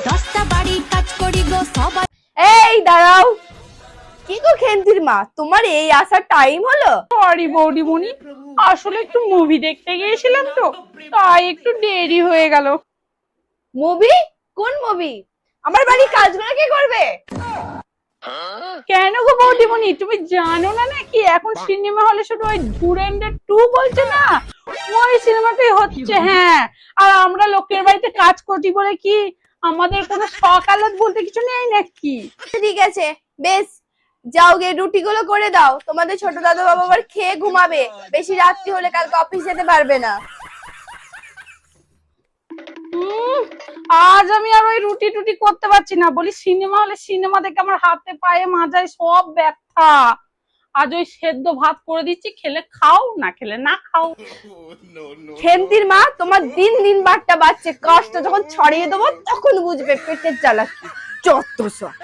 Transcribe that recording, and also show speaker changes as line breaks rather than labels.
দশটা বাড়ি কাজ করি গো সবাই।
এই দাঁড়াও, কি গো খেন্তির মা, তোমার এই আসার টাইম হলো?
সরি বৌদিমণি, আসলে একটু মুভি দেখতে গিয়েছিলাম তো, তাই একটু দেরি হয়ে গেল।
মুভি? কোন মুভি? আমার বাড়ির কাজগুলো কে করবে?
কেন গো বৌদিমণি, তুমি জানো না নাকি এখন সিনেমা হলে শুধু ওই ধুরন্ধর 2 বলছে না, ওই সিনেমাটাই হচ্ছে। হ্যাঁ, আর আমরা লোকের বাড়িতে কাজ করছি বলে কি আমাদের কোনো শখ আহ্লাদ বলতে কিছু নেই নাকি?
ঠিক আছে, বেশ, যাও গে রুটিগুলো করে দাও, তোমাদের ছোট দাদু বাবা আবার খেয়ে ঘুমাবে, বেশি রাত্রি হলে কালকে অফিস যেতে পারবে না।
আজ আমি আর ওই রুটি টুটি করতে পারছি না, বলি সিনেমা হলে সিনেমা দেখে আমার হাতে পায়ে মাজায় সব ব্যথা। আজ ওই সেদ্ধ ভাত করে দিচ্ছি, খেলে খাও, না খেলে না খাও।
খেন্তির মা, তোমার দিন দিন বাট্টা বাড়ছে, কাজটা যখন ছড়িয়ে দেবো তখন বুঝবে পেটের জ্বালা কি। যত সব।